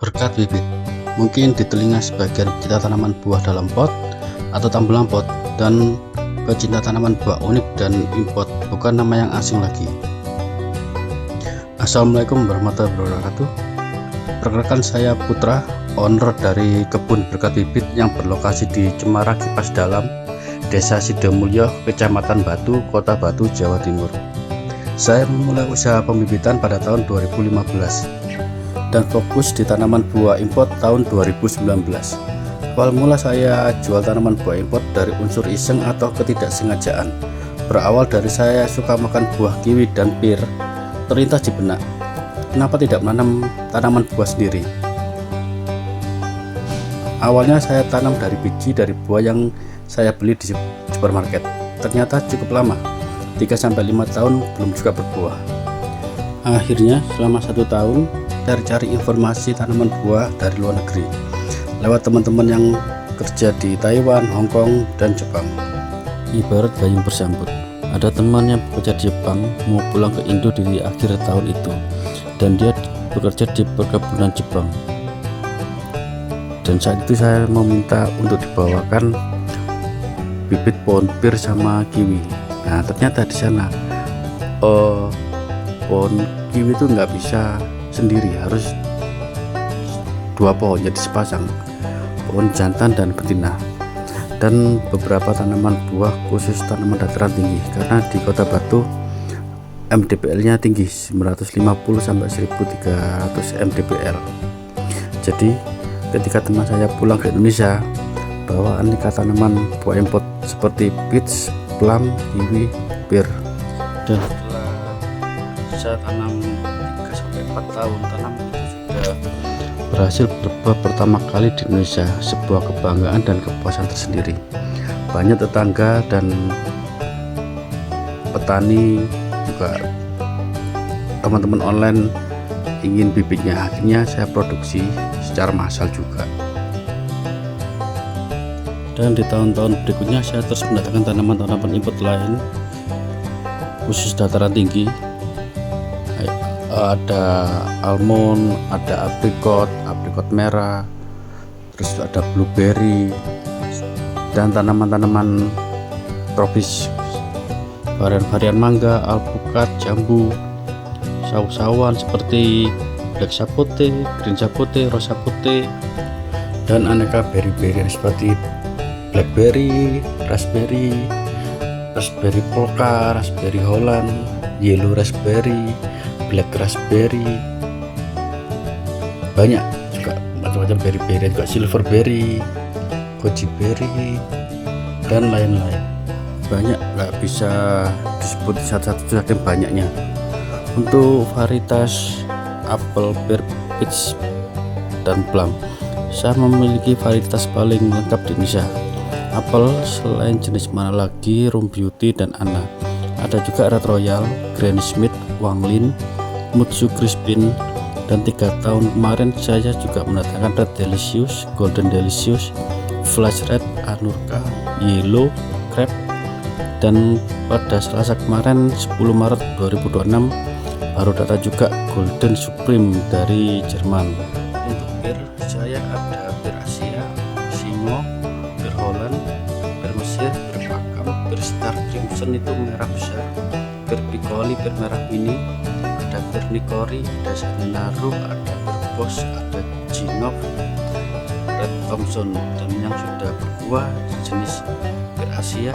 Berkat bibit, mungkin di telinga sebagian pecinta tanaman buah dalam pot atau tambelang pot, dan pecinta tanaman buah unik dan import bukan nama yang asing lagi. Assalamualaikum warahmatullahi wabarakatuh. Perkenalkan, saya Putra, owner dari kebun berkat bibit yang berlokasi di Cemara Kipas Dalam, Desa Sidomulyo, Kecamatan Batu, Kota Batu, Jawa Timur. Saya memulai usaha pembibitan pada tahun 2015 dan fokus di tanaman buah import tahun 2019. Awal mula saya jual tanaman buah import dari unsur iseng atau ketidaksengajaan. Berawal dari saya suka makan buah kiwi dan pir, terlintas di benak, kenapa tidak menanam tanaman buah sendiri. Awalnya saya tanam dari biji dari buah yang saya beli di supermarket. Ternyata cukup lama, 3-5 tahun belum juga berbuah. Akhirnya selama 1 tahun cari-cari informasi tanaman buah dari luar negeri lewat teman-teman yang kerja di Taiwan, Hong Kong, dan Jepang. Ibarat gayung bersambut, ada teman yang bekerja di Jepang mau pulang ke Indo di akhir tahun itu, dan dia bekerja di perkebunan Jepang. Dan saat itu saya meminta untuk dibawakan bibit pohon pir sama kiwi. Nah, ternyata di sana pohon kiwi itu nggak bisa sendiri, harus 2 pohon jadi sepasang, pohon jantan dan betina, dan beberapa tanaman buah khusus tanaman dataran tinggi, karena di Kota Batu mdpl nya tinggi 950 sampai 1300 mdpl. Jadi ketika teman saya pulang ke Indonesia bawa aneka tanaman buah import seperti peach, plum, kiwi, pir, dan setelah saya tanam 3-4 tahun, tanaman itu sudah berhasil berbuah pertama kali di Indonesia, sebuah kebanggaan dan kepuasan tersendiri. Banyak tetangga dan petani juga teman-teman online ingin bibitnya, akhirnya saya produksi secara massal juga. Dan di tahun-tahun berikutnya saya terus mendatangkan tanaman-tanaman import lain khusus dataran tinggi. Ada almond, ada aprikot merah, terus ada blueberry, dan tanaman-tanaman tropis, varian-varian mangga, alpukat, jambu, saus-sauan seperti black sapote, green sapote, rose sapote, dan aneka berry-berry seperti blackberry, raspberry polka, raspberry holland, yellow raspberry, black raspberry, banyak juga macam-macam berry-berry, juga silverberry, goji berry, dan lain-lain. Banyak, nggak bisa disebut satu-satu saking banyaknya. Untuk varietas apel, pear, peach, dan plum, saya memiliki varietas paling lengkap di Indonesia. Apel selain jenis mana lagi, Rum Beauty dan Anna, ada juga Red Royal, Granny Smith, Wanglin, Mutsu Crispin, dan 3 tahun kemarin saya juga mendatangkan Red Delicious, Golden Delicious, Flash Red, Anurka, Yellow Crab, dan pada Selasa kemarin 10 Maret 2026 baru datang juga Golden Supreme dari Jerman. Untuk pir saya ada pir Asia, Singo, pir Holland, pir Mesir, pir Pakam, pir Star Crimson itu merah besar, pir Piccoli, pir merah mini, ada pir Nikori, ada Saninaru, ada pir Boss, ada Ginov, Red Thompson, dan yang sudah berbuah jenis pir Asia,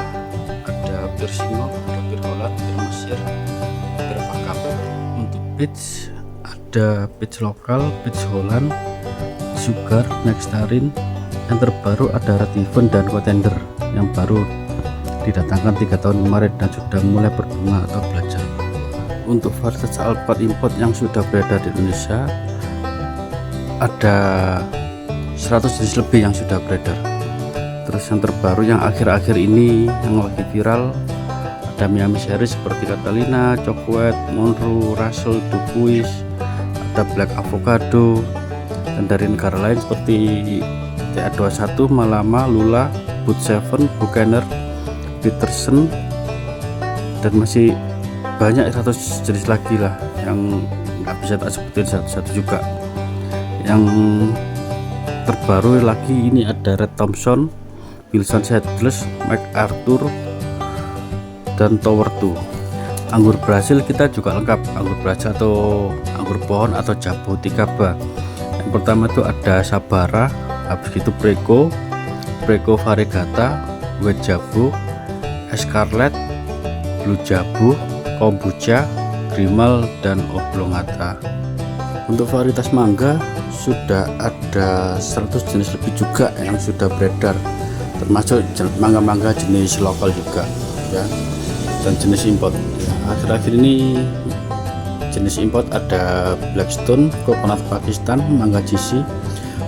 ada pir Singo, ada pir Holland, pir Mesir, pir Pakam. Untuk peach ada peach lokal, peach Holland, Sugar, Nectarin. Yang terbaru ada Red Heaven dan Contender yang baru didatangkan 3 tahun kemarin dan sudah mulai berbunga atau belajar. Untuk varietas alpat import yang sudah beredar di Indonesia ada 100 jenis lebih yang sudah beredar. Terus yang terbaru yang akhir-akhir ini yang lagi viral ada Miami Series seperti Catalina, Chocolate, Monroe, Russell, Dubuis, ada Black Avocado, dan dari negara lain seperti TA21, Malama, Lula, Boot 7, Buchaner, Peterson, dan masih banyak 100 jenis lagi lah yang nggak bisa tak sebutin satu-satu juga. Yang terbaru lagi ini ada Red Thompson, Wilson Seedless, MacArthur, dan Tower 2. Anggur Brasil kita juga lengkap, anggur Brasil atau anggur pohon atau Jaboticaba. Yang pertama itu ada Sabara, habis itu Prego Variegata, White Jabu, Escarlet, Blue Jabu, Kombucha, Grimal, dan Oblongata. Untuk varietas mangga sudah ada 100 jenis lebih juga yang sudah beredar, termasuk mangga-mangga jenis lokal juga ya, dan jenis import ya. Akhir-akhir ini jenis import ada Blackstone, Coconut Pakistan, mangga GC,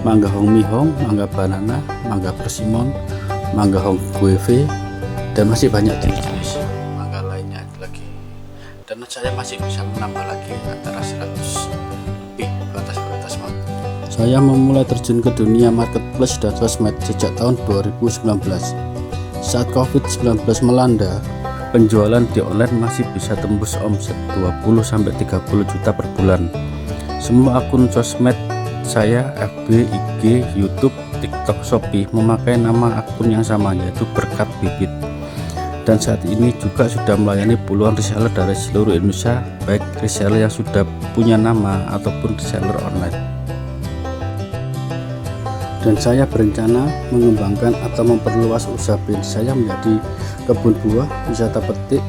mangga Hong Mi Hong, mangga banana, mangga persimmon, mangga Hong Gueve, dan masih banyak jenis mangga lainnya lagi. Dan saya masih bisa menambah lagi antara 100 lebih varietas mangga. Saya memulai terjun ke dunia marketplace dan sosmed sejak tahun 2019. Saat COVID-19 melanda, penjualan di online masih bisa tembus omset 20-30 juta per bulan. Semua akun sosmed saya, FB, IG, YouTube, TikTok, Shopee memakai nama akun yang sama, yaitu Berkat Bibit. Dan saat ini juga sudah melayani puluhan reseller dari seluruh Indonesia, baik reseller yang sudah punya nama ataupun reseller online. Dan saya berencana mengembangkan atau memperluas usaha bisnis saya menjadi kebun buah, wisata petik,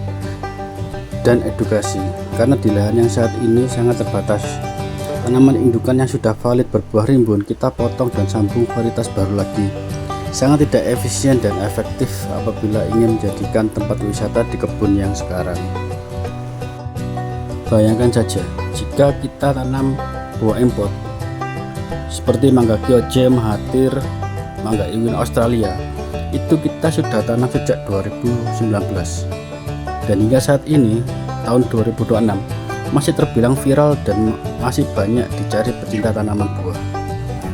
dan edukasi. Karena di lahan yang saat ini sangat terbatas, tanaman indukan yang sudah valid berbuah rimbun kita potong dan sambung varietas baru lagi. Sangat tidak efisien dan efektif apabila ingin menjadikan tempat wisata di kebun yang sekarang. Bayangkan saja jika kita tanam buah import seperti mangga Kyoje, Mahathir, mangga Iwin Australia, itu kita sudah tanam sejak 2019, dan hingga saat ini tahun 2026 masih terbilang viral dan masih banyak dicari pecinta tanaman buah.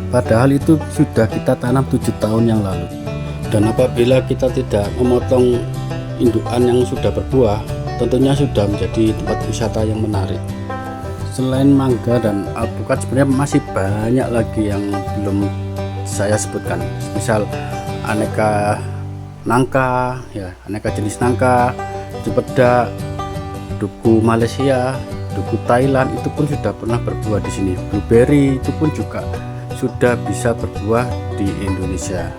Padahal itu sudah kita tanam 7 tahun yang lalu. Dan apabila kita tidak memotong indukan yang sudah berbuah, tentunya sudah menjadi tempat wisata yang menarik. Selain mangga dan alpukat, sebenarnya masih banyak lagi yang belum saya sebutkan. Misal aneka nangka ya, aneka jenis nangka, cempedak, duku Malaysia, duku Thailand, itu pun sudah pernah berbuah di sini. Blueberry itu pun juga sudah bisa berbuah di Indonesia.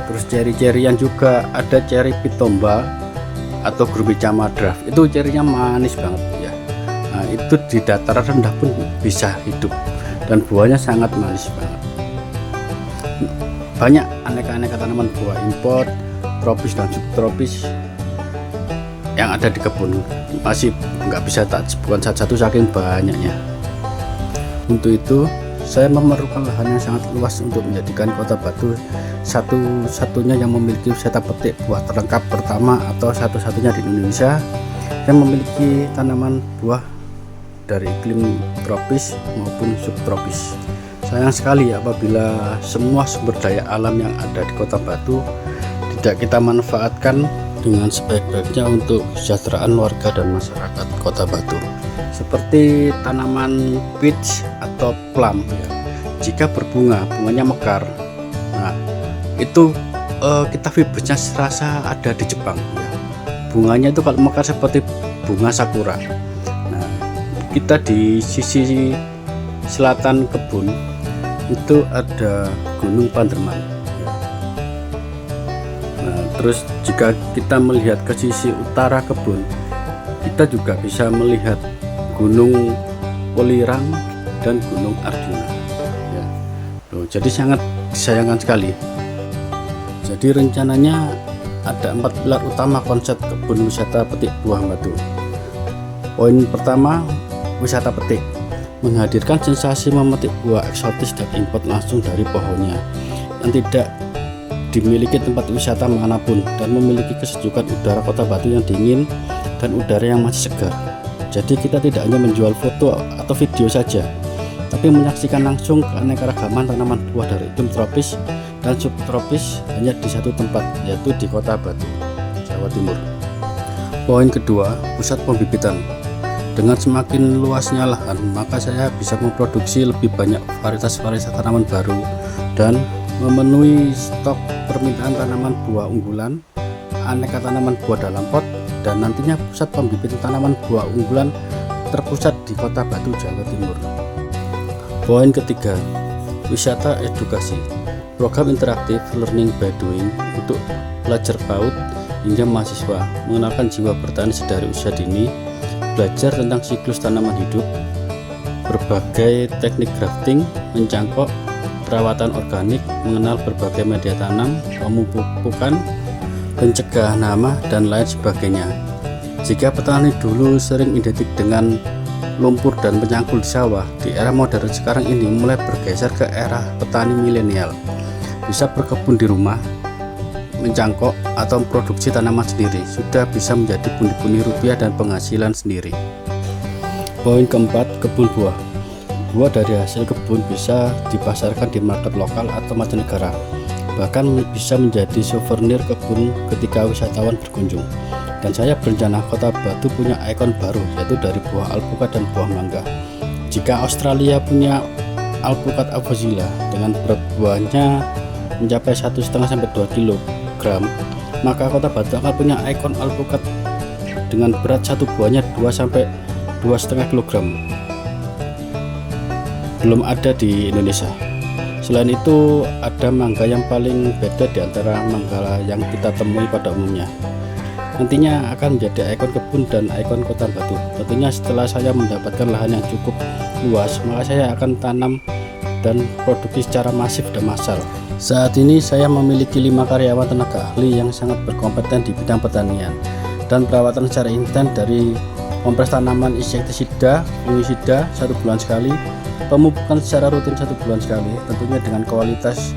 Terus ceri-cerian juga ada ceri pitomba atau Grubica Madraf, itu cerinya manis banget ya. Nah, itu di dataran rendah pun bisa hidup dan buahnya sangat manis banget. Banyak aneka-aneka tanaman buah import, tropis dan subtropis yang ada di kebun, masih nggak bisa tak sebutkan satu-satu saking banyaknya. Untuk itu saya memerlukan lahan yang sangat luas untuk menjadikan Kota Batu satu-satunya yang memiliki wisata petik buah terlengkap pertama atau satu-satunya di Indonesia yang memiliki tanaman buah dari iklim tropis maupun subtropis. Sayang sekali apabila semua sumber daya alam yang ada di Kota Batu tidak kita manfaatkan dengan sebaik-baiknya untuk kesejahteraan warga dan masyarakat Kota Batu. Seperti tanaman peach atau plum ya. Jika berbunga, bunganya mekar. Nah, itu kita vibesnya serasa ada di Jepang ya. Bunganya itu kalau mekar seperti bunga sakura. Nah, kita di sisi selatan kebun itu ada Gunung Panderman ya. Nah, terus jika kita melihat ke sisi utara kebun, kita juga bisa melihat Gunung Welirang dan Gunung Arjuna ya. Loh, jadi sangat disayangkan sekali. Jadi rencananya ada 4 pilar utama konsep kebun wisata petik buah Batu. Poin pertama, wisata petik, menghadirkan sensasi memetik buah eksotis dan import langsung dari pohonnya yang tidak dimiliki tempat wisata manapun, dan memiliki kesejukan udara Kota Batu yang dingin dan udara yang masih segar. Jadi kita tidak hanya menjual foto atau video saja, tapi menyaksikan langsung keanekaragaman tanaman buah dari iklim tropis dan subtropis hanya di satu tempat, yaitu di Kota Batu, Jawa Timur. Poin kedua, pusat pembibitan. Dengan semakin luasnya lahan, maka saya bisa memproduksi lebih banyak varietas-varietas tanaman baru dan memenuhi stok permintaan tanaman buah unggulan, aneka tanaman buah dalam pot, dan nantinya pusat pembibitan tanaman buah unggulan terpusat di Kota Batu, Jawa Timur. Poin ketiga, wisata edukasi. Program interaktif Learning by Doing untuk pelajar PAUD hingga mahasiswa, mengenalkan jiwa bertani sedari usia dini, belajar tentang siklus tanaman hidup, berbagai teknik grafting, mencangkok, perawatan organik, mengenal berbagai media tanam, pemupukan, pencegah hama, dan lain sebagainya. Jika petani dulu sering identik dengan lumpur dan penyangkul di sawah, di era modern sekarang ini mulai bergeser ke era petani milenial. Bisa berkebun di rumah, mencangkok atau produksi tanaman sendiri, sudah bisa menjadi pundi-pundi rupiah dan penghasilan sendiri. Poin keempat, kebun buah. Buah dari hasil kebun bisa dipasarkan di market lokal atau mancanegara, bahkan bisa menjadi souvenir kebun ketika wisatawan berkunjung. Dan saya berencana Kota Batu punya ikon baru, yaitu dari buah alpukat dan buah mangga. Jika Australia punya alpukat avozilla dengan berat buahnya mencapai 1,5 sampai 2 kg, maka Kota Batu akan punya ikon alpukat dengan berat satu buahnya 2 sampai 2,5 kg. Belum ada di Indonesia. Selain itu, ada mangga yang paling beda di antara mangga yang kita temui pada umumnya. Nantinya akan menjadi ikon kebun dan ikon Kota Batu. Tentunya setelah saya mendapatkan lahan yang cukup luas, maka saya akan tanam dan produksi secara masif dan massal. Saat ini saya memiliki 5 karyawan tenaga ahli yang sangat berkompeten di bidang pertanian dan perawatan secara intens, dari kompres tanaman insektisida, fungisida 1 bulan sekali, pemupukan secara rutin 1 bulan sekali, tentunya dengan kualitas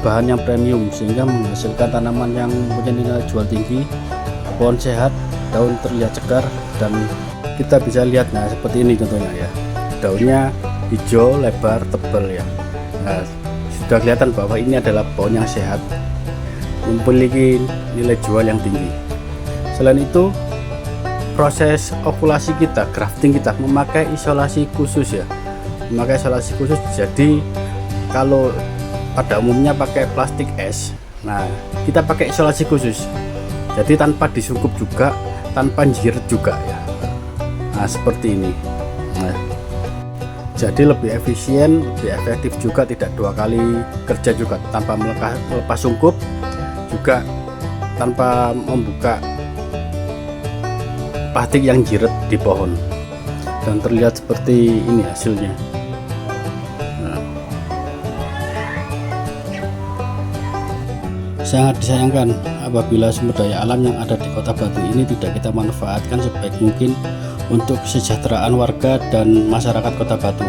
bahan yang premium sehingga menghasilkan tanaman yang mempunyai nilai jual tinggi, pohon sehat, daun terlihat segar, dan kita bisa lihat nah seperti ini contohnya ya, daunnya hijau, lebar, tebal ya. Nah, sudah kelihatan bahwa ini adalah pohon yang sehat, memiliki nilai jual yang tinggi. Selain itu, proses okulasi kita, grafting kita memakai isolasi khusus ya, memakai isolasi khusus. Jadi kalau pada umumnya pakai plastik es, nah kita pakai isolasi khusus, jadi tanpa disungkup juga, tanpa jirit juga ya. Nah seperti ini. Nah, jadi lebih efisien, lebih efektif juga, tidak 2 kali kerja juga, tanpa melepas sungkup, juga tanpa membuka plastik yang jirit di pohon, dan terlihat seperti ini hasilnya. Nah, sangat disayangkan apabila sumber daya alam yang ada di Kota Batu ini tidak kita manfaatkan sebaik mungkin untuk kesejahteraan warga dan masyarakat Kota Batu,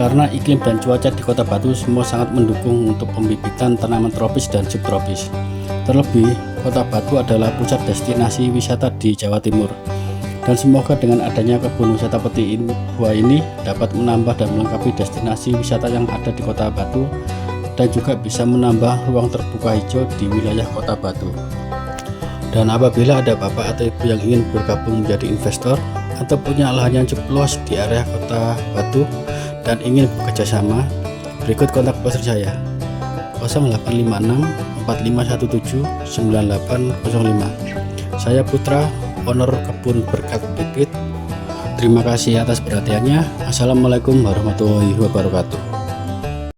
karena iklim dan cuaca di Kota Batu semua sangat mendukung untuk pembibitan tanaman tropis dan subtropis. Terlebih, Kota Batu adalah pusat destinasi wisata di Jawa Timur, dan semoga dengan adanya kebun wisata peti buah ini dapat menambah dan melengkapi destinasi wisata yang ada di Kota Batu, dan juga bisa menambah ruang terbuka hijau di wilayah Kota Batu. Dan apabila ada bapak atau ibu yang ingin bergabung menjadi investor atau punya lahan yang cukup luas di area Kota Batu dan ingin bekerja sama, berikut kontak ponsel saya: 0856 4517 9805. Saya Putra, owner kebun berkat bibit. Terima kasih atas perhatiannya. Assalamualaikum warahmatullahi wabarakatuh.